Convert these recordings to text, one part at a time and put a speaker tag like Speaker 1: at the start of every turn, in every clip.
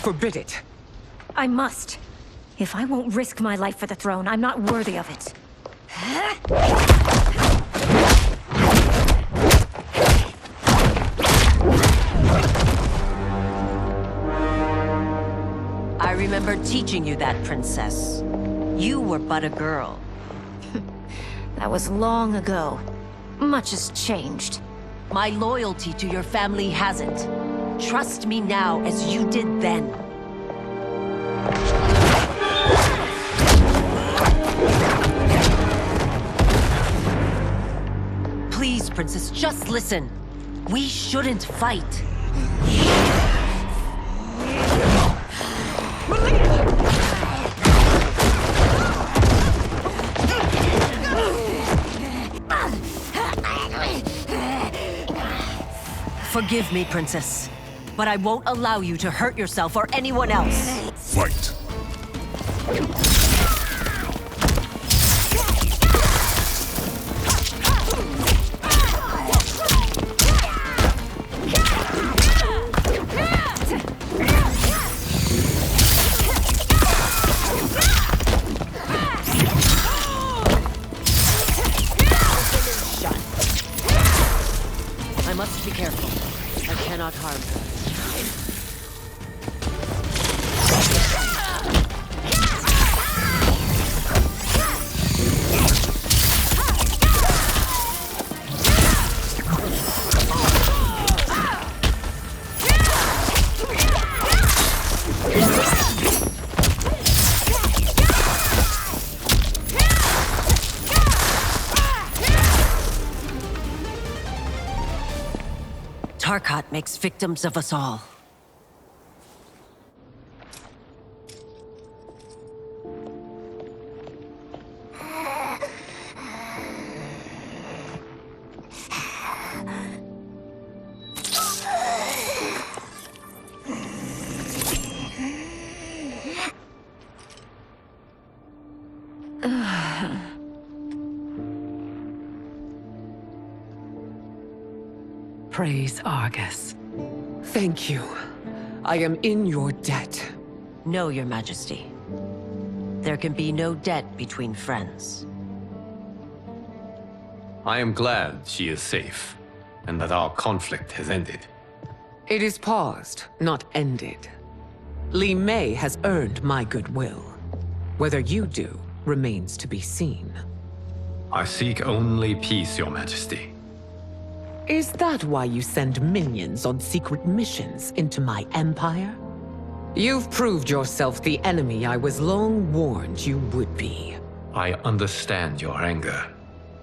Speaker 1: forbid it.
Speaker 2: I must. If I won't risk my life for the throne, I'm not worthy of it.
Speaker 3: I remember teaching you that, princess. You were but a girl.
Speaker 2: That was long ago. Much has changed.
Speaker 3: My loyalty to your family hasn't. Trust me now as you did then. Please, princess, just listen. We shouldn't fight. Forgive me, princess, but I won't allow you to hurt yourself or anyone else.
Speaker 4: Fight.
Speaker 3: I must be careful. I cannot harm her. Tarkat makes victims of us all.
Speaker 1: Praise Argus. Thank you. I am in your debt.
Speaker 3: No, Your Majesty. There can be no debt between friends.
Speaker 5: I am glad she is safe, and that our conflict has ended.
Speaker 1: It is paused, not ended. Li Mei has earned my goodwill. Whether you do remains to be seen.
Speaker 5: I seek only peace, Your Majesty.
Speaker 1: Is that why you send minions on secret missions into my empire? You've proved yourself the enemy I was long warned you would be.
Speaker 5: I understand your anger,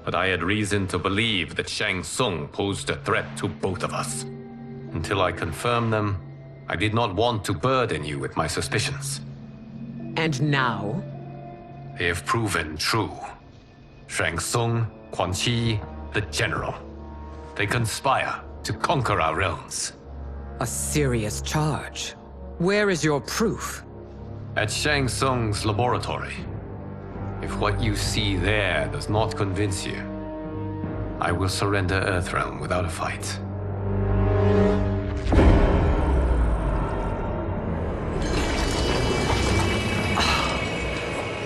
Speaker 5: but I had reason to believe that Shang Tsung posed a threat to both of us. Until I confirmed them, I did not want to burden you with my suspicions.
Speaker 1: And now?
Speaker 5: They have proven true. Shang Tsung, Quan Chi, the General. They conspire to conquer our realms.
Speaker 1: A serious charge. Where is your proof?
Speaker 5: At Shang Tsung's laboratory. If what you see there does not convince you, I will surrender Earthrealm without a fight.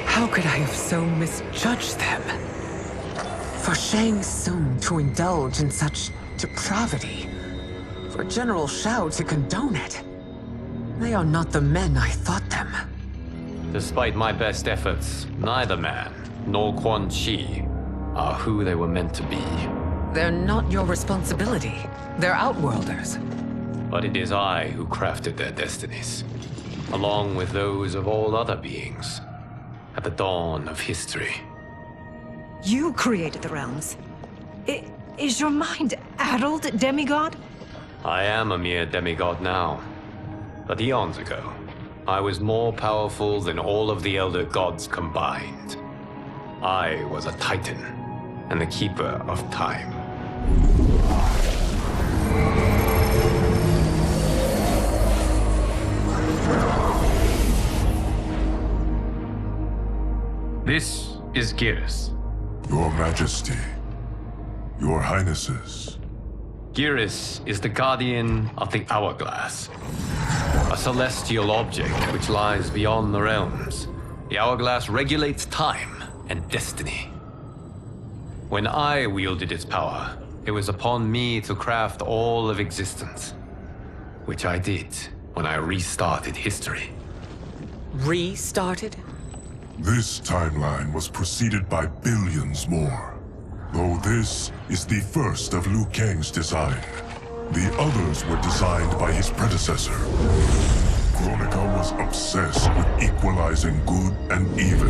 Speaker 1: How could I have so misjudged them? For Shang Tsung to indulge in such depravity, for General Shao to condone it, they are not the men I thought them.
Speaker 5: Despite my best efforts, neither man nor Quan Chi are who they were meant to be.
Speaker 1: They're not your responsibility. They're Outworlders.
Speaker 5: But it is I who crafted their destinies, along with those of all other beings, at the dawn of history.
Speaker 2: You created the realms. Is your mind addled, demigod?
Speaker 5: I am a mere demigod now. But eons ago, I was more powerful than all of the Elder Gods combined. I was a Titan, and the Keeper of Time. This is Geras.
Speaker 4: Your Majesty, Your Highnesses.
Speaker 5: Geras is the guardian of the Hourglass. A celestial object which lies beyond the realms. The hourglass regulates time and destiny. When I wielded its power, it was upon me to craft all of existence. Which I did when I restarted history.
Speaker 1: Restarted?
Speaker 4: This timeline was preceded by billions more. Though this is the first of Liu Kang's design. The others were designed by his predecessor. Kronika was obsessed with equalizing good and evil.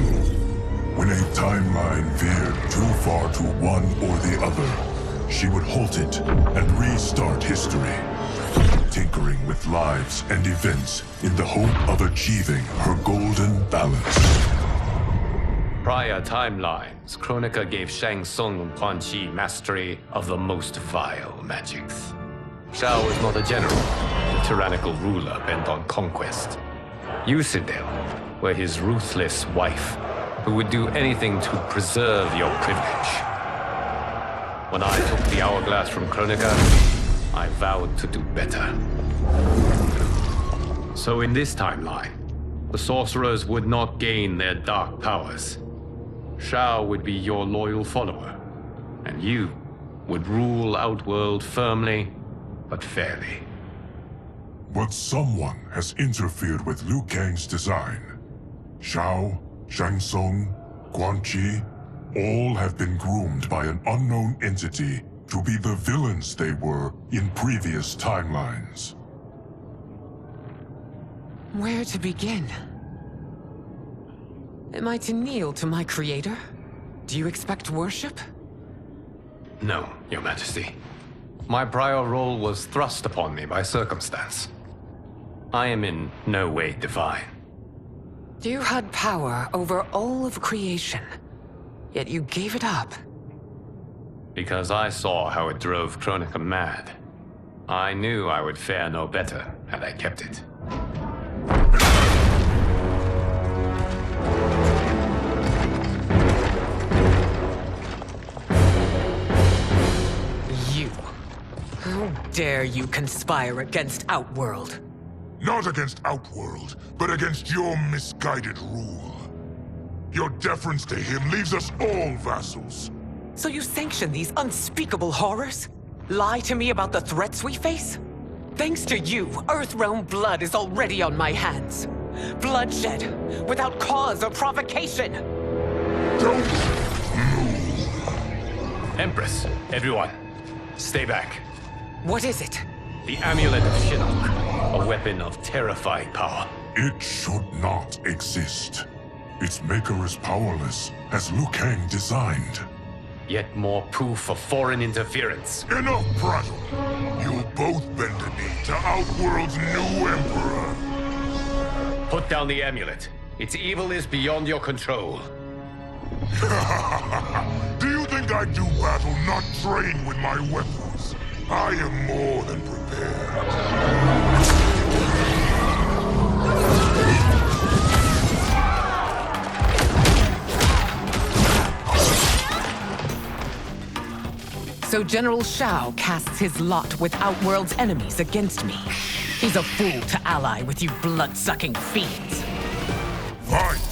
Speaker 4: When a timeline veered too far to one or the other, she would halt it and restart history, tinkering with lives and events in the hope of achieving her golden balance.
Speaker 5: Prior timelines, Kronika gave Shang Tsung and Quan Chi mastery of the most vile magics. Shao was not a general, a tyrannical ruler bent on conquest. Yusidel were his ruthless wife, who would do anything to preserve your privilege. When I took the hourglass from Kronika, I vowed to do better. So in this timeline, the sorcerers would not gain their dark powers. Shao would be your loyal follower, and you would rule Outworld firmly, but fairly.
Speaker 4: But someone has interfered with Liu Kang's design. Shao, Shang Tsung, Quan Chi, all have been groomed by an unknown entity to be the villains they were in previous timelines.
Speaker 1: Where to begin? Am I to kneel to my creator? Do you expect worship?
Speaker 5: No, Your Majesty. My prior role was thrust upon me by circumstance. I am in no way divine.
Speaker 1: You had power over all of creation, yet you gave it up.
Speaker 5: Because I saw how it drove Kronika mad. I knew I would fare no better had I kept it.
Speaker 1: You. How dare you conspire against Outworld?
Speaker 4: Not against Outworld, but against your misguided rule. Your deference to him leaves us all vassals.
Speaker 1: So you sanction these unspeakable horrors? Lie to me about the threats we face? Thanks to you, Earthrealm blood is already on my hands. Bloodshed, without cause or provocation.
Speaker 4: Don't move.
Speaker 5: Empress, everyone, stay back.
Speaker 1: What is it?
Speaker 5: The Amulet of Shinnok, a weapon of terrifying power.
Speaker 4: It should not exist. Its maker is powerless, as Liu Kang designed.
Speaker 5: Yet more proof of foreign interference.
Speaker 4: Enough prattle! You'll both bend a knee to Outworld's new emperor.
Speaker 5: Put down the amulet. Its evil is beyond your control.
Speaker 4: Do you think I do battle not trained with my weapons? I am more than prepared.
Speaker 1: So General Shao casts his lot with Outworld's enemies against me. He's a fool to ally with you blood-sucking fiends.
Speaker 4: Fight!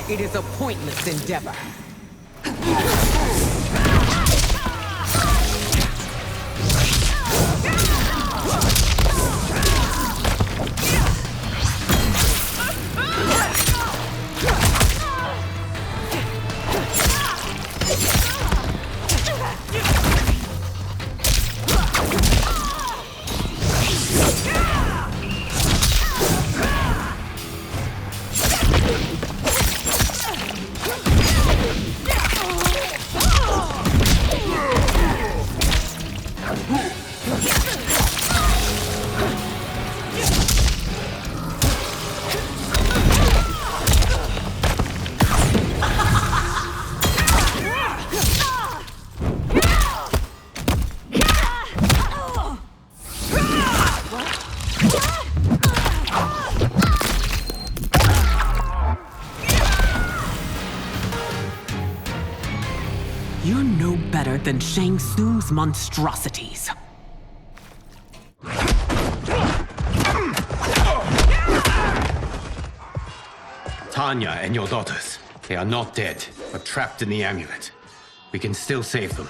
Speaker 1: It is a pointless endeavor. than Shang Tsung's monstrosities.
Speaker 5: Tanya and your daughters. They are not dead, but trapped in the amulet. We can still save them.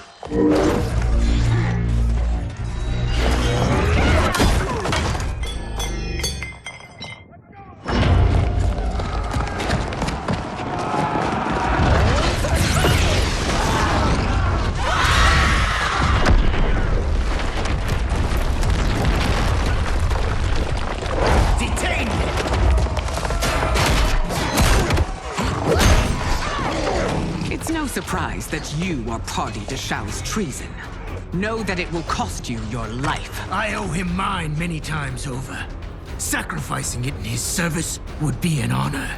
Speaker 1: It's no surprise that you are party to Shao's treason. Know that it will cost you your life.
Speaker 6: I owe him mine many times over. Sacrificing it in his service would be an honor.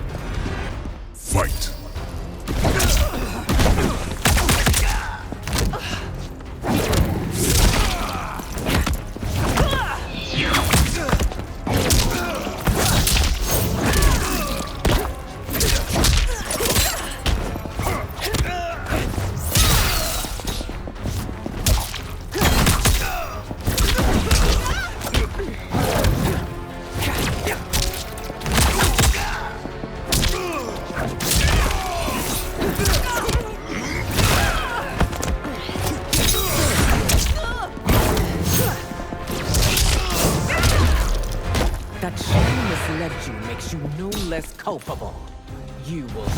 Speaker 4: Fight!
Speaker 1: That Shang misled you makes you no less culpable. You will...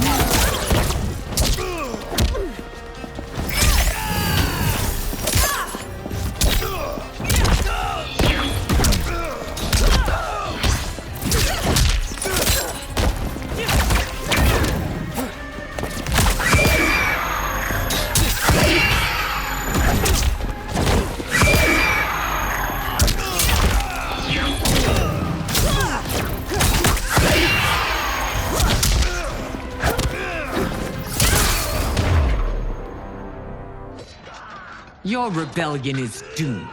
Speaker 1: Your rebellion is doomed.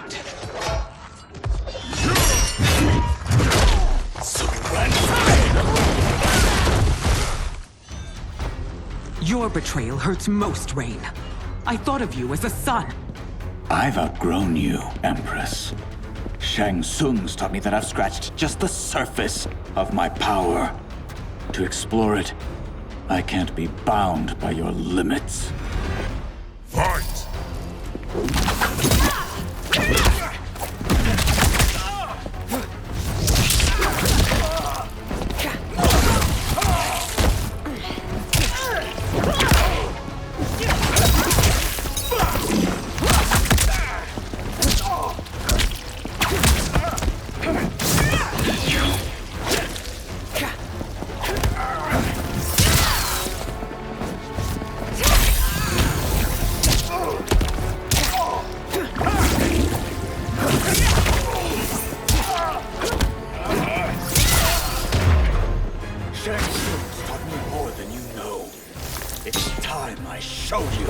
Speaker 1: Your betrayal hurts most, Rain. I thought of you as a son.
Speaker 7: I've outgrown you, Empress. Shang Tsung's taught me that I've scratched just the surface of my power. To explore it, I can't be bound by your limits.
Speaker 4: Fight!
Speaker 7: Shang Tsung's taught me more than you know. It's time I show you.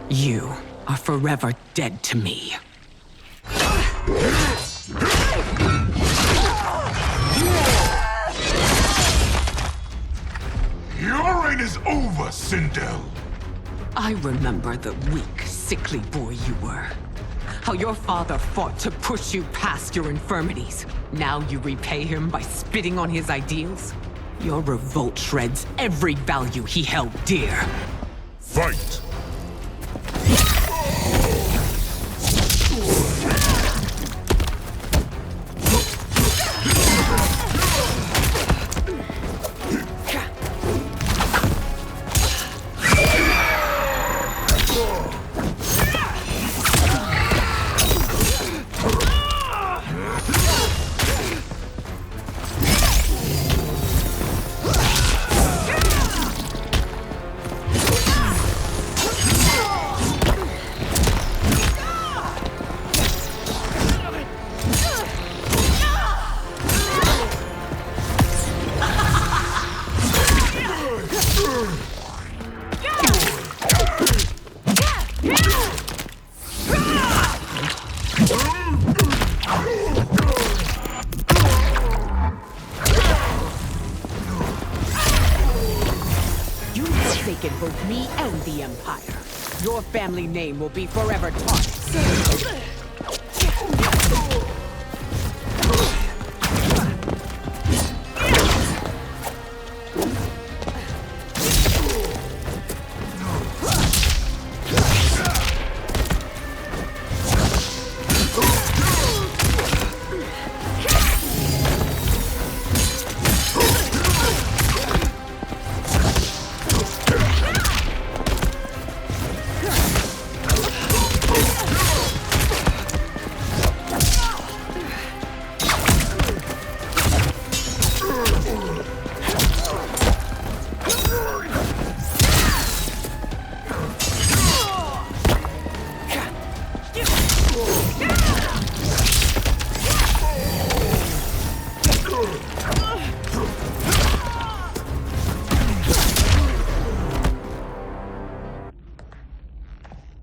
Speaker 1: You are forever dead to me.
Speaker 4: Your reign is over, Sindel!
Speaker 1: I remember the weak, sickly boy you were. How your father fought to push you past your infirmities. Now you repay him by spitting on his ideals? Your revolt shreds every value he held dear.
Speaker 4: Fight!
Speaker 8: forsaken both me and the Empire. Your family name will be forever tarnished.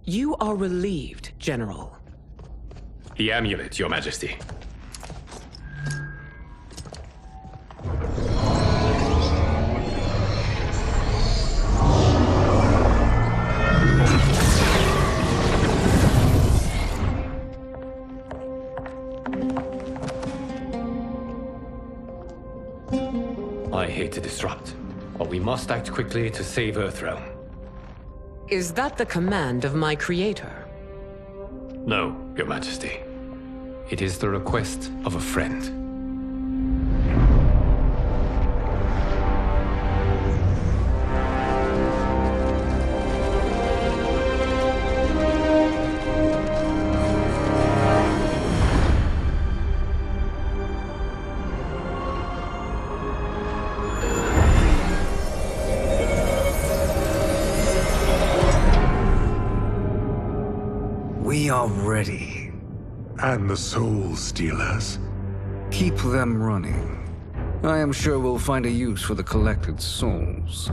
Speaker 1: You are relieved, General.
Speaker 5: The amulet, Your Majesty. I hate to disrupt, but we must act quickly to save Earthrealm.
Speaker 1: Is that the command of my creator?
Speaker 5: No, Your Majesty. It is the request of a friend.
Speaker 6: We are ready.
Speaker 9: And the Soul Stealers?
Speaker 6: Keep them running. I am sure we'll find a use for the collected souls.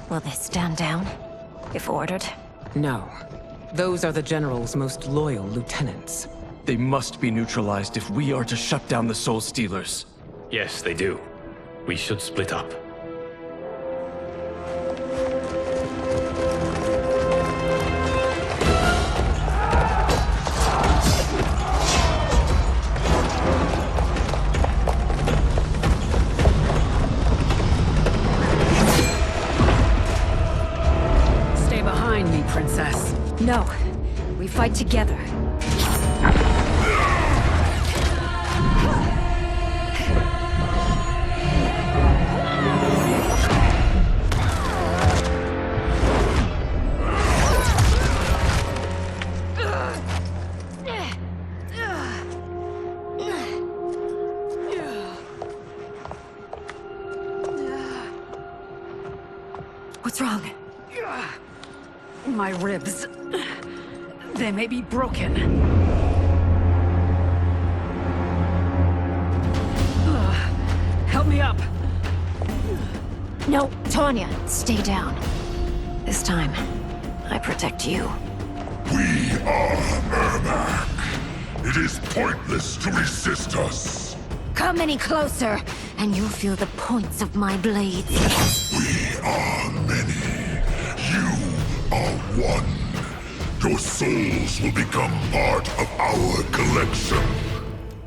Speaker 2: Will they stand down, if ordered?
Speaker 1: No. Those are the General's most loyal lieutenants.
Speaker 10: They must be neutralized if we are to shut down the Soul Stealers.
Speaker 5: Yes, they do. We should split up.
Speaker 8: Stay behind me, Princess.
Speaker 2: No. We fight together. What's wrong?
Speaker 8: My ribs. They may be broken. Help me up.
Speaker 2: No, Tanya, stay down. This time, I protect you.
Speaker 4: We are Ermac. It is pointless to resist us.
Speaker 2: Come any closer, and you'll feel the points of my blades.
Speaker 4: We are many. You are one. Your souls will become part of our collection.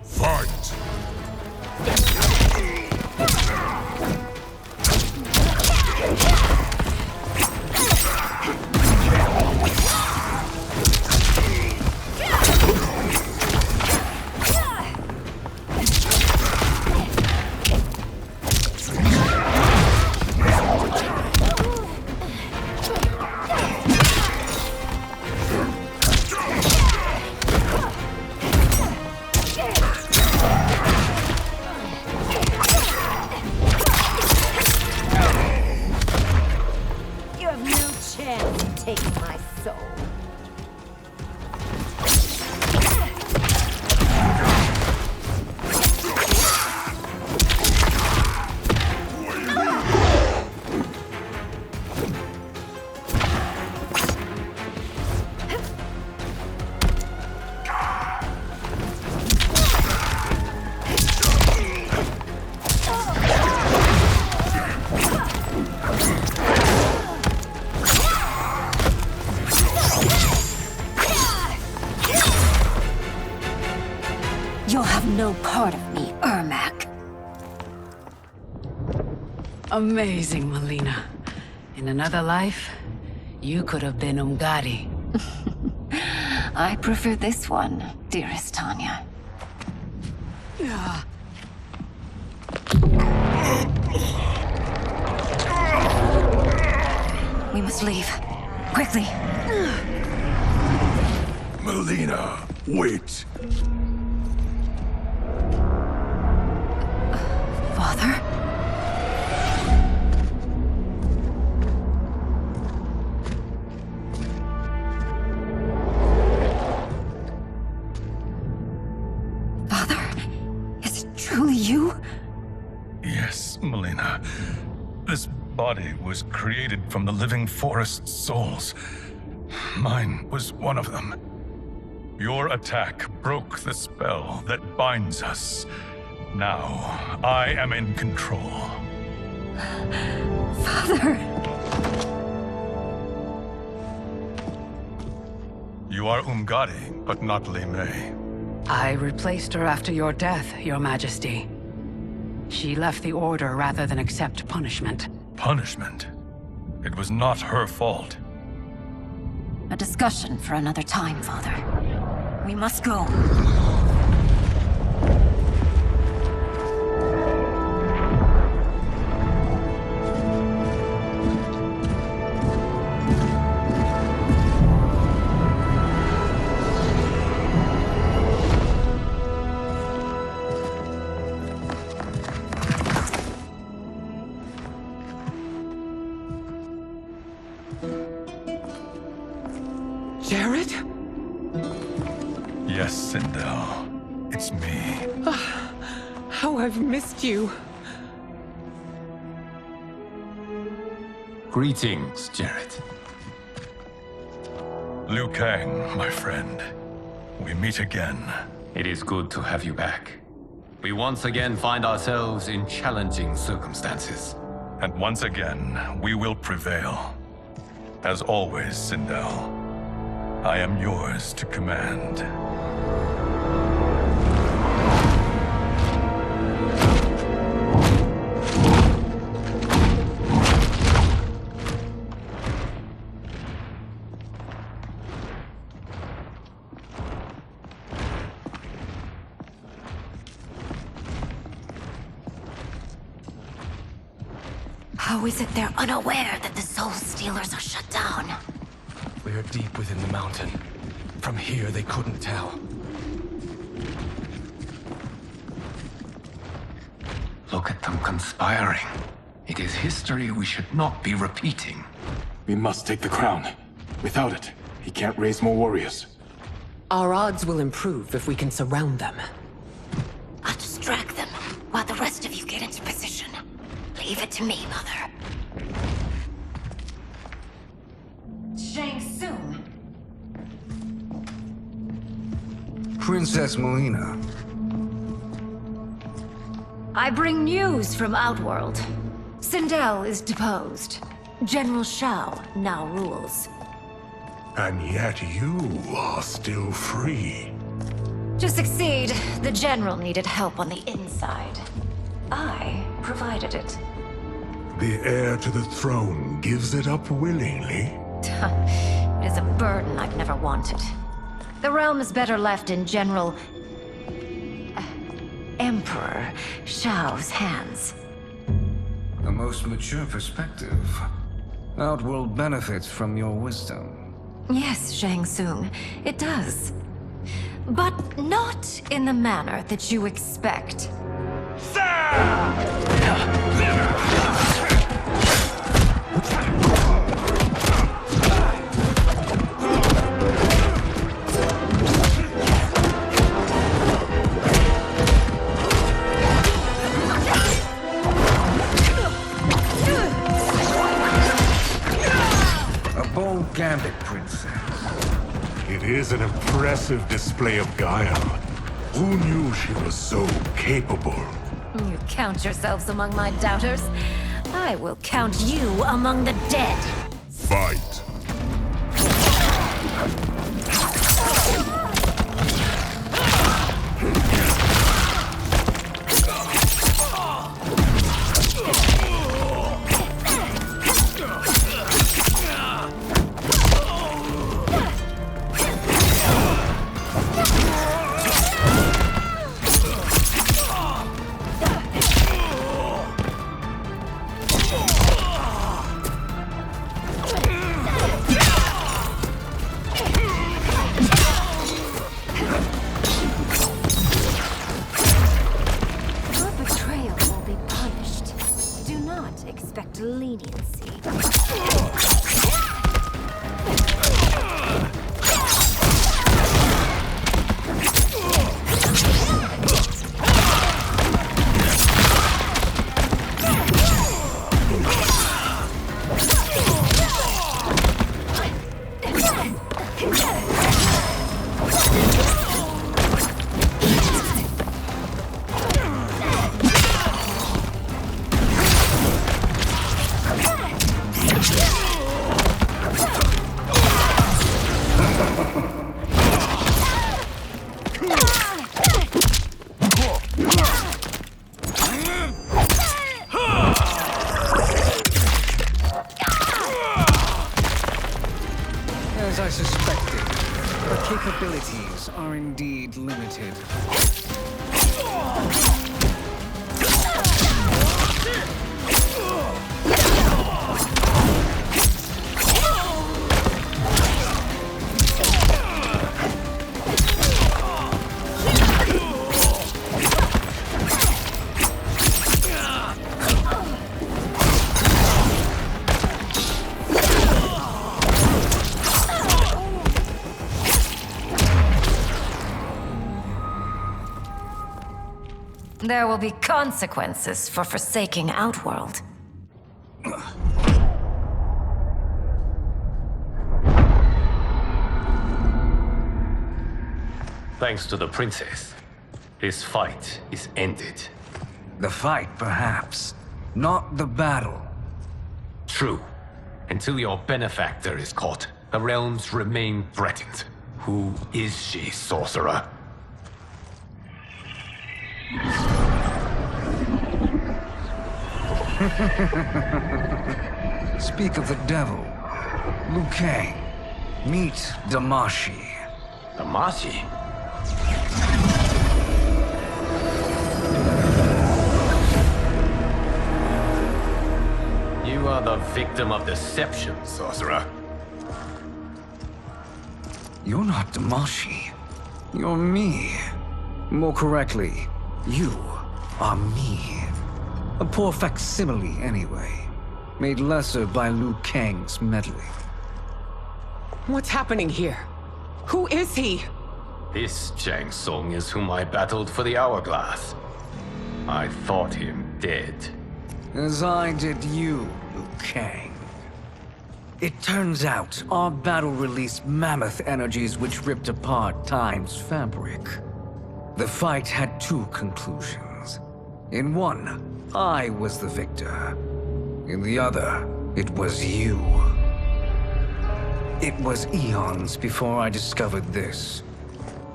Speaker 4: Fight!
Speaker 11: You'll have no part of me, Ermac.
Speaker 8: Amazing, Melina. In another life, you could have been Umgadi.
Speaker 11: I prefer this one, dearest Tanya. We must leave. Quickly.
Speaker 9: Melina, wait.
Speaker 11: Father? Father? Is it truly you?
Speaker 12: Yes, Melina. This body was created from the living forest's souls. Mine was one of them. Your attack broke the spell that binds us. Now, I am in control.
Speaker 11: Father!
Speaker 12: You are Umgadi, but not Li Mei.
Speaker 8: I replaced her after your death, Your Majesty. She left the Order rather than accept punishment.
Speaker 12: Punishment? It was not her fault.
Speaker 11: A discussion for another time, Father. We must go.
Speaker 1: Jared?
Speaker 12: Yes, Sindel. It's me.
Speaker 1: How I've missed you.
Speaker 5: Greetings, Jared.
Speaker 12: Liu Kang, my friend. We meet again.
Speaker 5: It is good to have you back. We once again find ourselves in challenging circumstances.
Speaker 12: And once again, we will prevail. As always, Sindel, I am yours to command.
Speaker 11: How is it they're unaware that the Soul Stealers are shut down?
Speaker 10: We are deep within the mountain. From here, they couldn't tell.
Speaker 5: Look at them conspiring. It is history we should not be repeating.
Speaker 9: We must take the crown. Without it, he can't raise more warriors.
Speaker 1: Our odds will improve if we can surround them.
Speaker 11: I'll distract them while the rest of you get into position. Leave it to me, Mother. Shang Tsung.
Speaker 6: Princess Melina.
Speaker 11: I bring news from Outworld. Sindel is deposed. General Shao now rules.
Speaker 9: And yet you are still free.
Speaker 11: To succeed, the General needed help on the inside. I provided it.
Speaker 9: The heir to the throne gives it up willingly.
Speaker 11: It is a burden I've never wanted. The realm is better left in General... Emperor Shao's hands.
Speaker 6: A most mature perspective. Outworld benefits from your wisdom.
Speaker 11: Yes, Shang Tsung, it does. But not in the manner that you expect.
Speaker 6: A bold gambit, princess.
Speaker 9: It is an impressive display of guile. Who knew she was so capable?
Speaker 11: You count yourselves among my doubters. I will count you among the dead.
Speaker 4: Fight.
Speaker 6: capabilities are indeed limited.
Speaker 11: There will be consequences for forsaking Outworld.
Speaker 5: Thanks to the princess, this fight is ended.
Speaker 6: The fight, perhaps. Not the battle.
Speaker 5: True. Until your benefactor is caught, the realms remain threatened. Who is she, sorcerer?
Speaker 6: Speak of the devil. Liu Kang. Meet Damashi.
Speaker 5: Damashi? You are the victim of deception, sorcerer.
Speaker 6: You're not Damashi. You're me. More correctly, you are me. A poor facsimile, anyway. Made lesser by Liu Kang's meddling.
Speaker 1: What's happening here? Who is he?
Speaker 5: This Shang Tsung is whom I battled for the Hourglass. I thought him dead.
Speaker 6: As I did you, Liu Kang. It turns out our battle released mammoth energies which ripped apart time's fabric. The fight had two conclusions. In one, I was the victor. In the other, it was you. It was eons before I discovered this.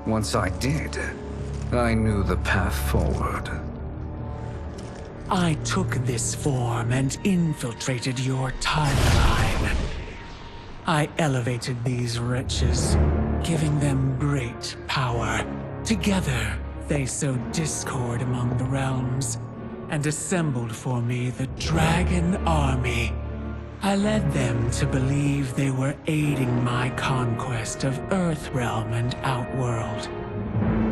Speaker 6: Once I did, I knew the path forward.
Speaker 13: I took this form and infiltrated your timeline. I elevated these wretches, giving them great power. Together, they sowed discord among the realms, and assembled for me the Dragon Army. I led them to believe they were aiding my conquest of Earthrealm and Outworld.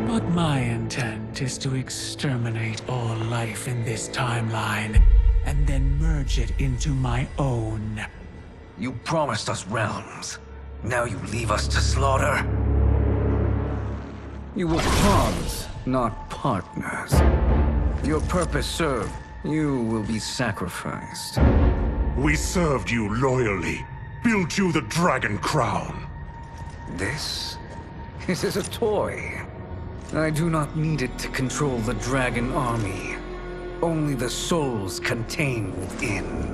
Speaker 13: But my intent is to exterminate all life in this timeline, and then merge it into my own.
Speaker 6: You promised us realms. Now you leave us to slaughter? You were pawns, not partners. Your purpose served. You will be sacrificed.
Speaker 9: We served you loyally, built you the Dragon Crown.
Speaker 6: This is a toy. I do not need it to control the Dragon Army. Only the souls contained within.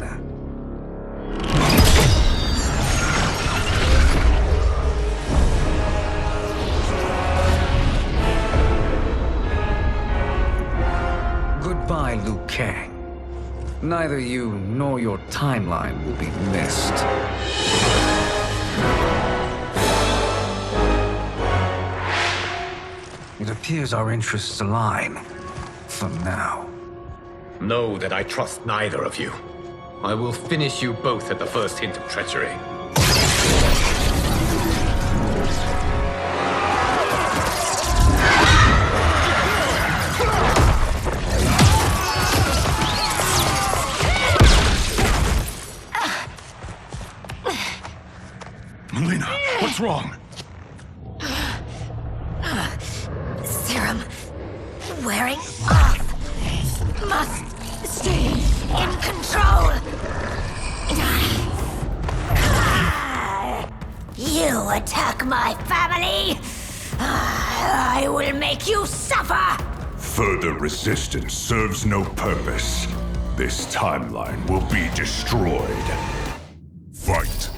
Speaker 6: Goodbye, Liu Kang. Neither you nor your timeline will be missed. It appears our interests align. For now.
Speaker 5: Know that I trust neither of you. I will finish you both at the first hint of treachery.
Speaker 12: Melina, what's wrong?
Speaker 11: Serum wearing off. Must stay in control. You attack my family. I will make you suffer.
Speaker 4: Further resistance serves no purpose. This timeline will be destroyed. Fight.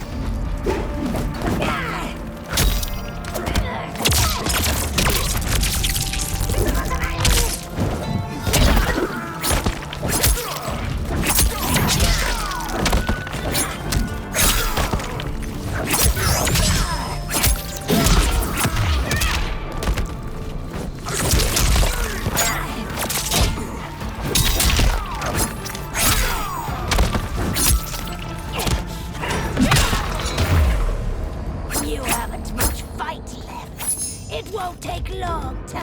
Speaker 11: It won't take long to...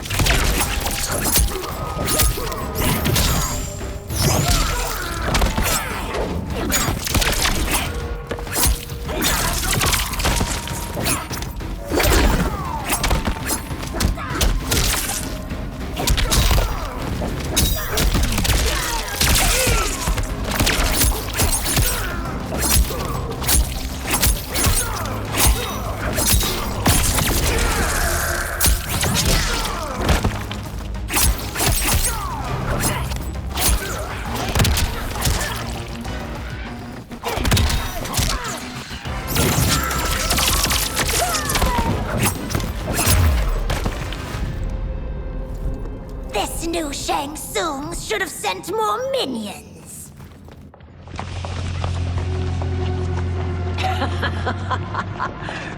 Speaker 11: This new Shang Tsung should have sent more minions.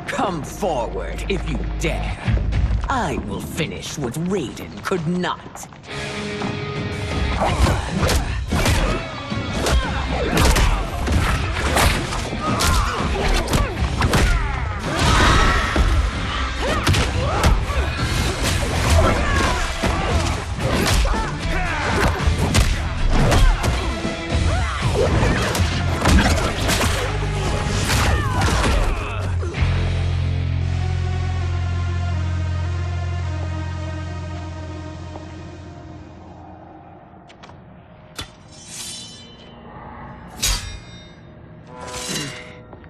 Speaker 1: Come forward if you dare. I will finish what Raiden could not.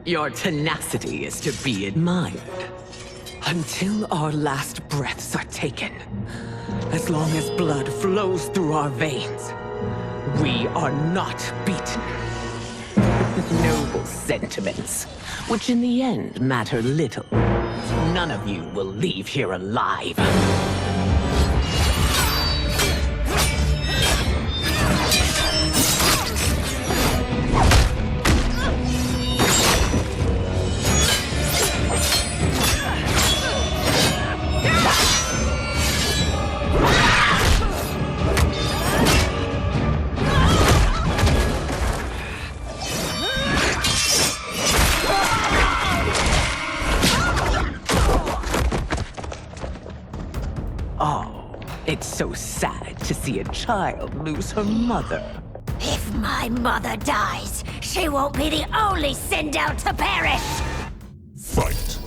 Speaker 1: Your tenacity is to be admired. Until our last breaths are taken, as long as blood flows through our veins, we are not beaten. Noble sentiments, which in the end matter little. None of you will leave here alive. It's so sad to see a child lose her mother.
Speaker 11: If my mother dies, she won't be the only Sindel to perish!
Speaker 4: Fight!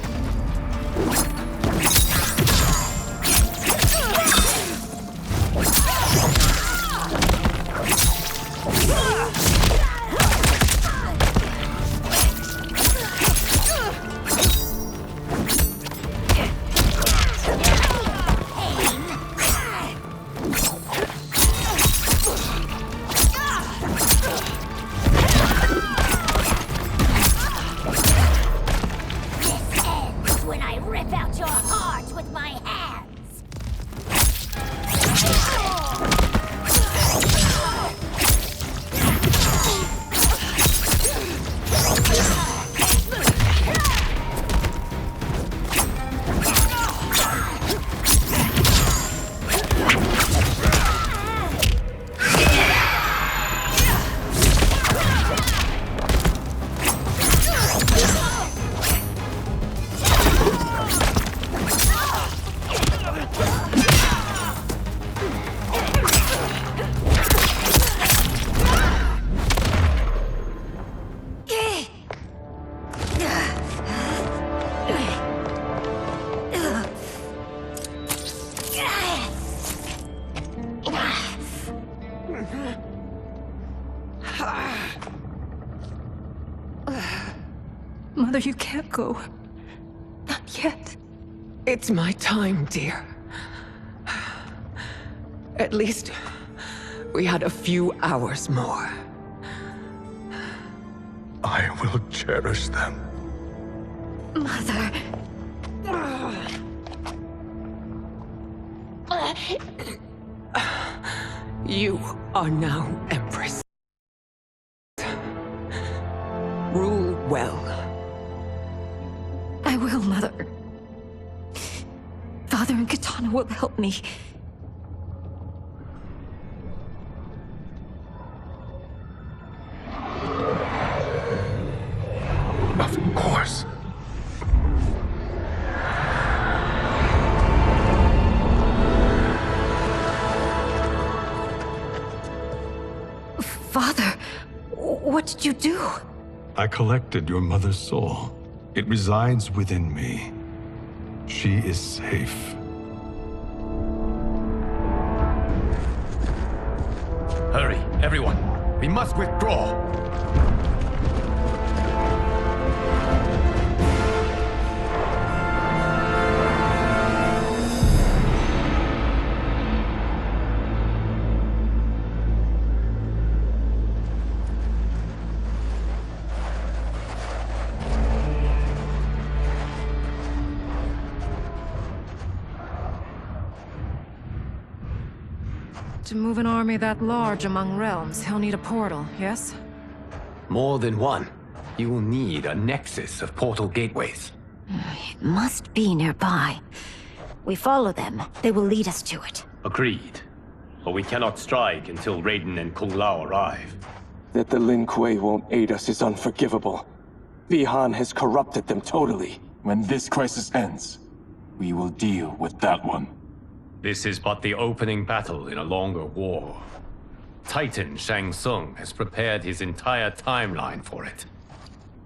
Speaker 2: Mother, you can't go. Not yet.
Speaker 1: It's my time, dear. At least we had a few hours more.
Speaker 12: I will cherish them.
Speaker 11: Mother...
Speaker 1: You are now Empress. Rule well.
Speaker 2: I will, Mother. Father and Katana will help me.
Speaker 12: Of course.
Speaker 11: did you do?
Speaker 12: I collected your mother's soul. It resides within me. She is safe.
Speaker 5: Hurry, everyone. We must withdraw.
Speaker 2: To move an army that large among realms, he'll need a portal, yes?
Speaker 5: More than one. You will need a nexus of portal gateways.
Speaker 11: It must be nearby. We follow them, they will lead us to it.
Speaker 5: Agreed. But we cannot strike until Raiden and Kung Lao arrive.
Speaker 14: That the Lin Kuei won't aid us is unforgivable. Bihan has corrupted them totally.
Speaker 15: When this crisis ends, we will deal with that one.
Speaker 5: This is but the opening battle in a longer war. Titan Shang Tsung has prepared his entire timeline for it.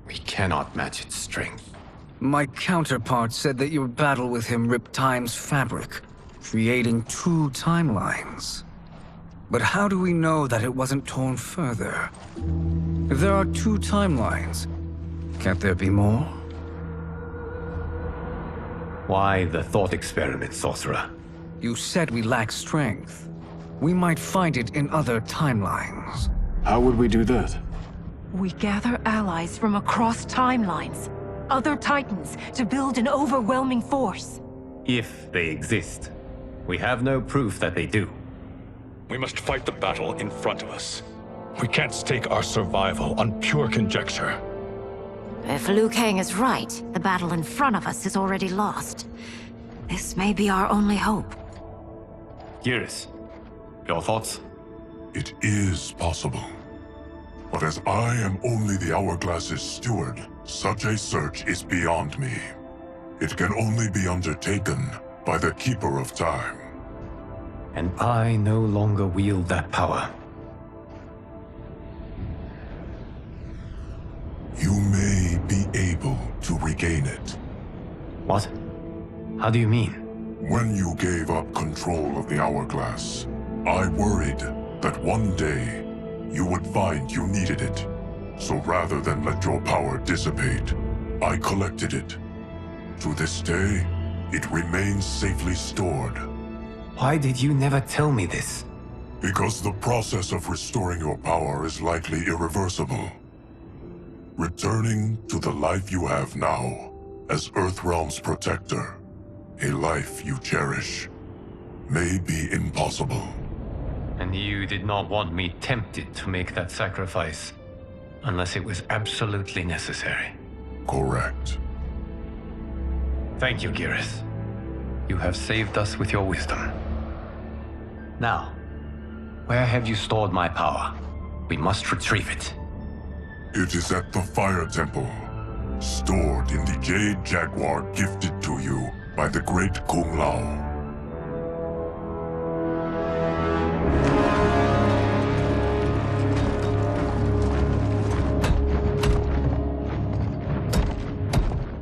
Speaker 5: We cannot match its strength.
Speaker 6: My counterpart said that your battle with him ripped time's fabric, creating 2 timelines. But how do we know that it wasn't torn further? If there are 2 timelines, can't there be more?
Speaker 5: Why the thought experiment, sorcerer?
Speaker 6: You said we lack strength. We might find it in other timelines.
Speaker 15: How would we do that?
Speaker 2: We gather allies from across timelines, other titans, to build an overwhelming force.
Speaker 5: If they exist. We have no proof that they do.
Speaker 12: We must fight the battle in front of us. We can't stake our survival on pure conjecture.
Speaker 11: If Liu Kang is right, the battle in front of us is already lost. This may be our only hope.
Speaker 5: Geras, your thoughts?
Speaker 4: It is possible. But as I am only the Hourglass's steward, such a search is beyond me. It can only be undertaken by the Keeper of Time.
Speaker 5: And I no longer wield that power.
Speaker 4: You may be able to regain it.
Speaker 5: What? How do you mean?
Speaker 4: When you gave up control of the Hourglass, I worried that one day you would find you needed it. So rather than let your power dissipate, I collected it. To this day, it remains safely stored.
Speaker 5: Why did you never tell me this?
Speaker 4: Because the process of restoring your power is likely irreversible. Returning to the life you have now, as Earthrealm's protector, a life you cherish, may be impossible.
Speaker 5: And you did not want me tempted to make that sacrifice, unless it was absolutely necessary.
Speaker 4: Correct.
Speaker 5: Thank you, Geras. You have saved us with your wisdom. Now, where have you stored my power? We must retrieve it.
Speaker 4: It is at the Fire Temple, stored in the Jade Jaguar gifted to you by the great Kung Lao.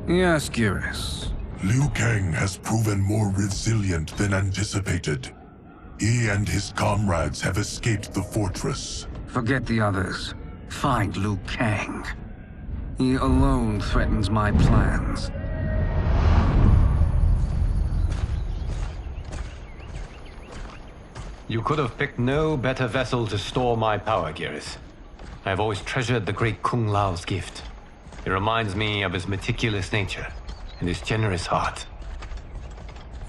Speaker 6: Yes, Geras.
Speaker 4: Liu Kang has proven more resilient than anticipated. He and his comrades have escaped the fortress.
Speaker 6: Forget the others. Find Liu Kang. He alone threatens my plans.
Speaker 5: You could have picked no better vessel to store my power, Geras. I have always treasured the great Kung Lao's gift. It reminds me of his meticulous nature and his generous heart.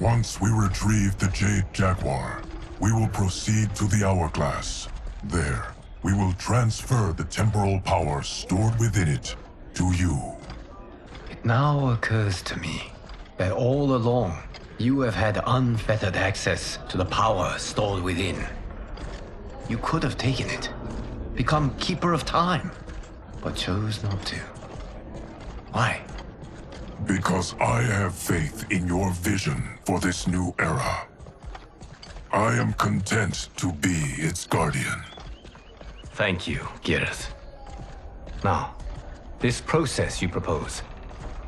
Speaker 4: Once we retrieve the Jade Jaguar, we will proceed to the Hourglass. There, we will transfer the temporal power stored within it to you.
Speaker 5: It now occurs to me that all along, you have had unfettered access to the power stored within. You could have taken it, become Keeper of Time, but chose not to. Why?
Speaker 4: Because I have faith in your vision for this new era. I am content to be its guardian.
Speaker 5: Thank you, Geras.
Speaker 16: Now, this process you propose,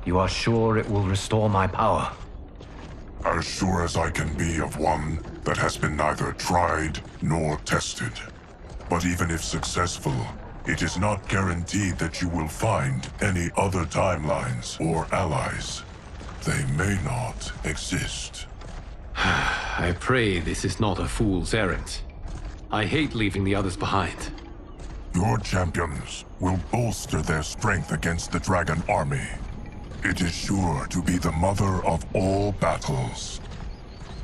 Speaker 16: you are sure it will restore my power?
Speaker 4: As sure as I can be of one that has been neither tried nor tested. But even if successful, it is not guaranteed that you will find any other timelines or allies. They may not exist.
Speaker 5: I pray this is not a fool's errand. I hate leaving the others behind.
Speaker 4: Your champions will bolster their strength against the Dragon Army. It is sure to be the mother of all battles.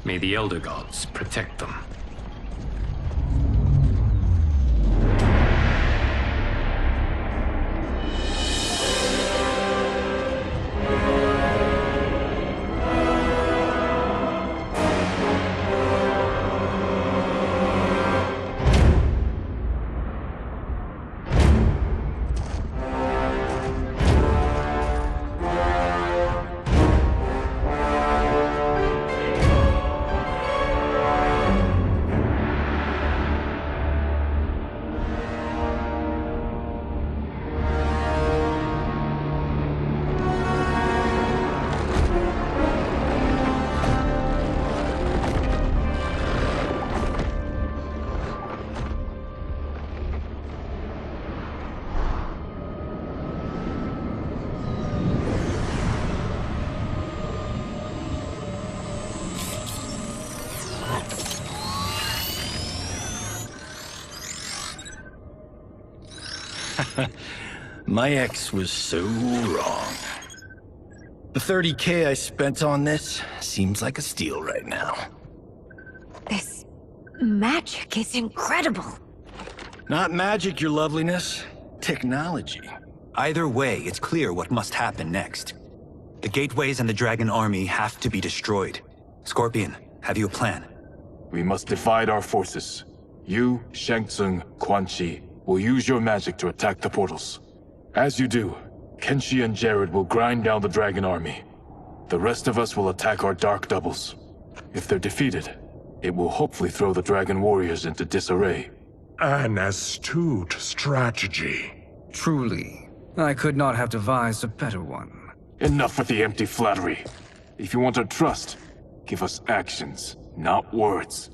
Speaker 5: May the Elder Gods protect them.
Speaker 17: My ex was so wrong. The 30K I spent on this seems like a steal right now.
Speaker 11: This magic is incredible.
Speaker 17: Not magic, your loveliness. Technology.
Speaker 18: Either way, it's clear what must happen next. The gateways and the Dragon Army have to be destroyed. Scorpion, have you a plan?
Speaker 15: We must divide our forces. You, Shang Tsung, Quan Chi will use your magic to attack the portals. As you do, Kenshi and Jared will grind down the Dragon Army. The rest of us will attack our dark doubles. If they're defeated, it will hopefully throw the Dragon Warriors into disarray.
Speaker 9: An astute strategy.
Speaker 6: Truly, I could not have devised a better one.
Speaker 15: Enough with the empty flattery. If you want our trust, give us actions, not words.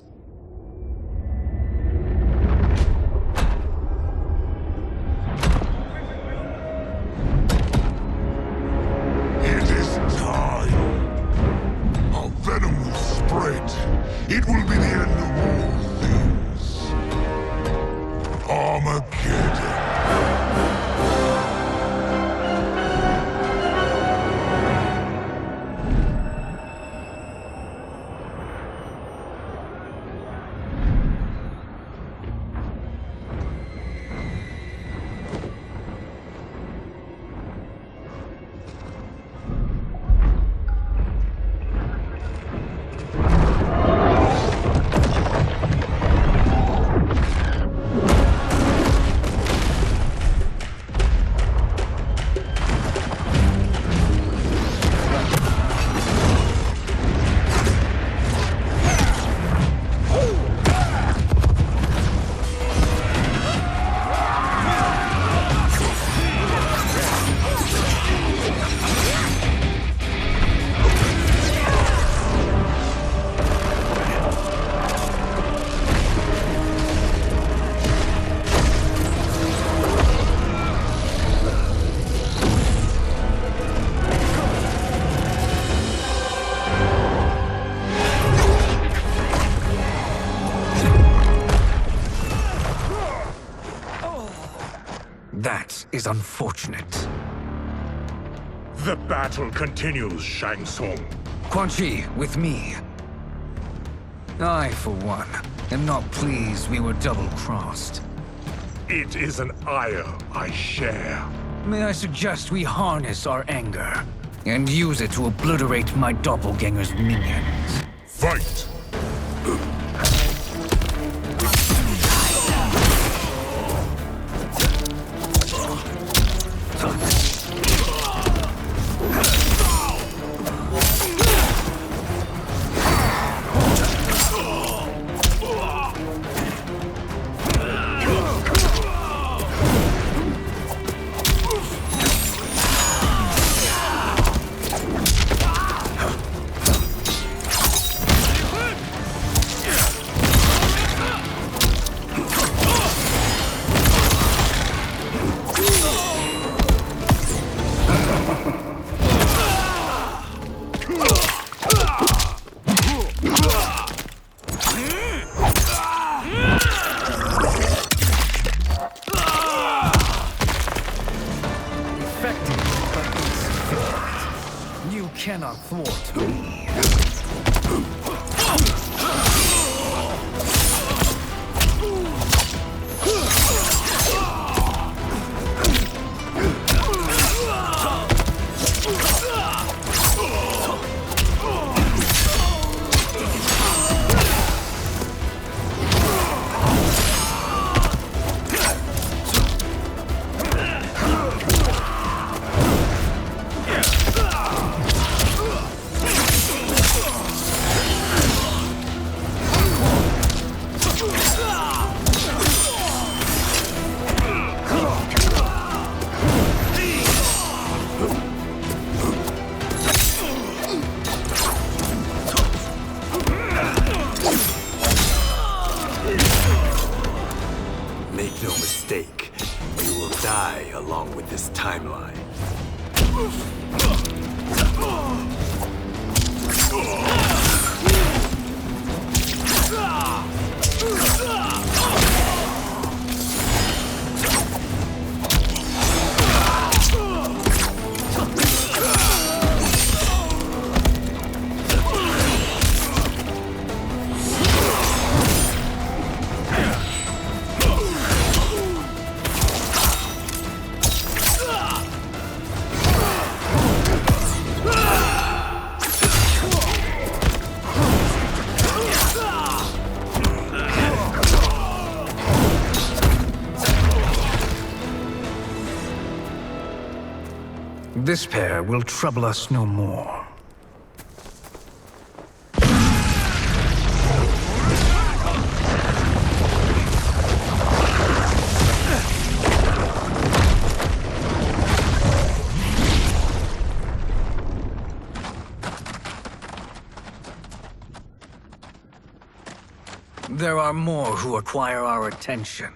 Speaker 4: Venom will spread. It will be the end of all things. Armageddon.
Speaker 6: That is unfortunate.
Speaker 9: The battle continues, Shang Tsung.
Speaker 6: Quan Chi, with me. I, for one, am not pleased we were double-crossed.
Speaker 9: It is an ire I share.
Speaker 6: May I suggest we harness our anger and use it to obliterate my doppelganger's minions?
Speaker 4: Fight!
Speaker 9: no mistake. You will die along with this timeline.
Speaker 6: This pair will trouble us no more. There are more who acquire our attention.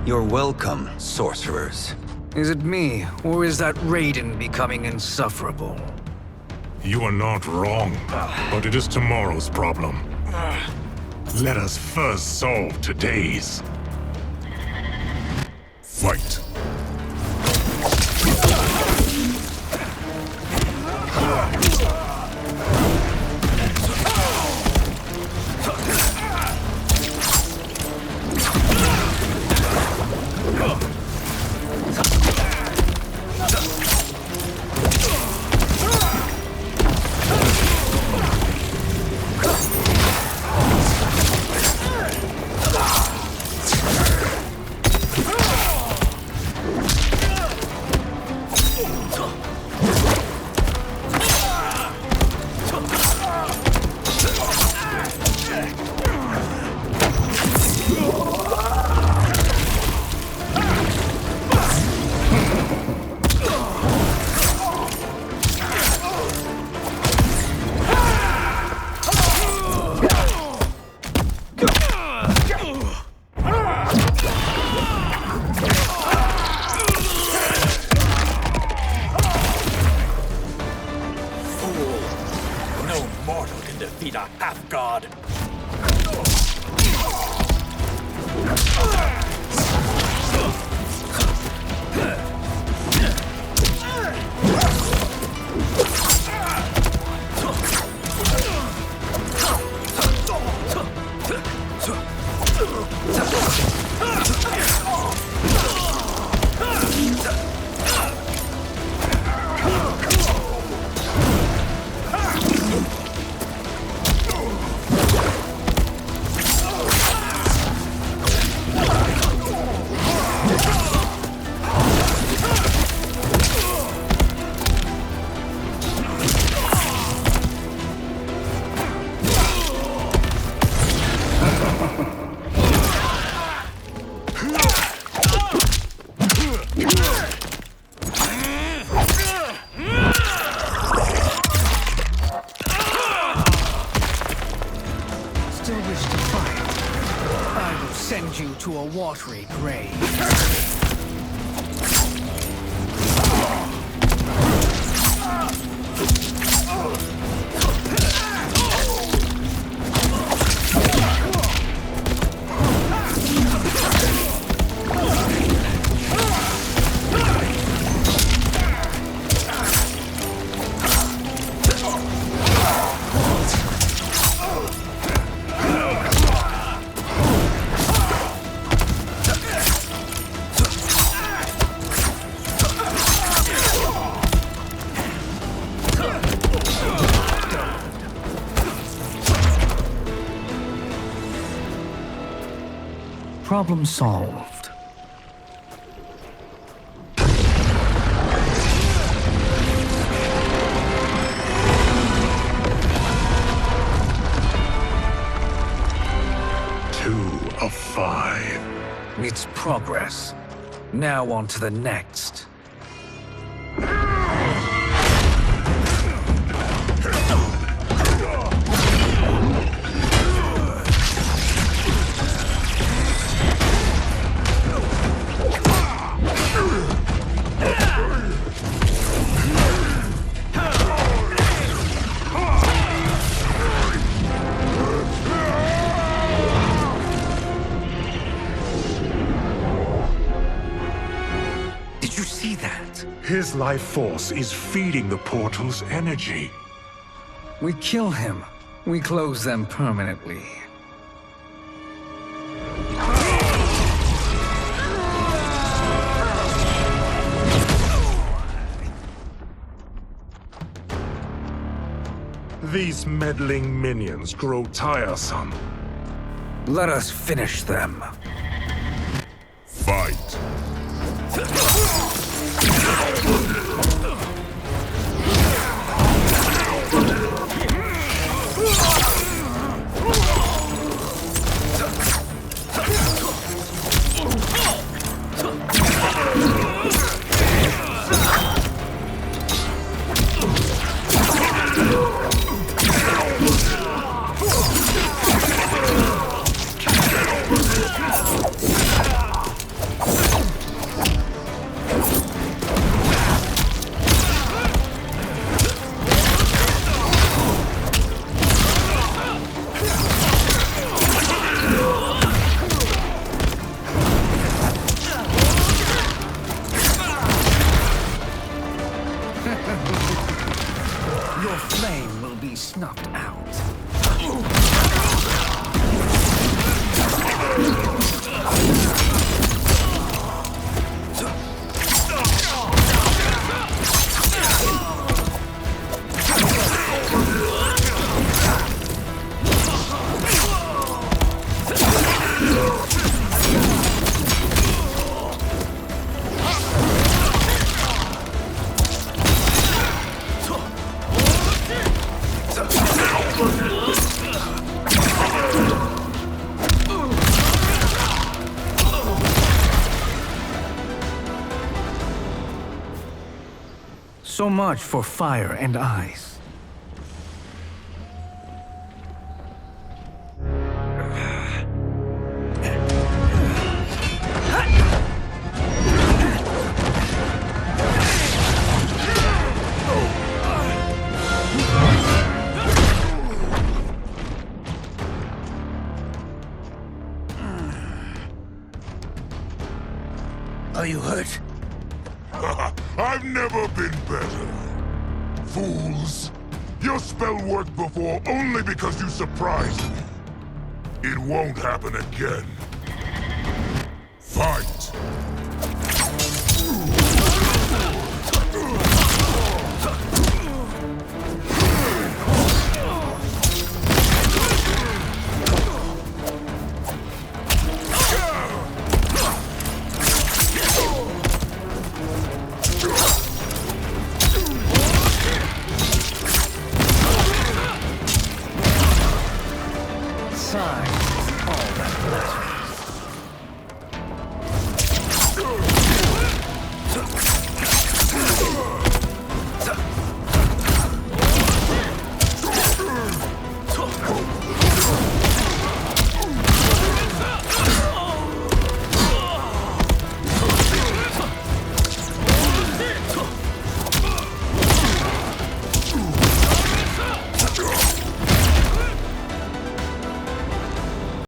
Speaker 18: You're welcome, sorcerers.
Speaker 6: Is it me, or is that Raiden becoming insufferable?
Speaker 9: You are not wrong, but it is tomorrow's problem. Let us first solve today's. Fight.
Speaker 6: To a watery grave. Problem solved.
Speaker 9: 2 of 5.
Speaker 6: It's progress. Now on to the next.
Speaker 9: His life force is feeding the portal's energy.
Speaker 6: We kill him. We close them permanently.
Speaker 9: These meddling minions grow tiresome.
Speaker 6: Let us finish them.
Speaker 4: Fight!
Speaker 6: Your flame will be snuffed out. So much for fire and ice.
Speaker 4: Are you hurt? I've never been better. Fools! Your spell worked before only because you surprised me. It won't happen again. Fight!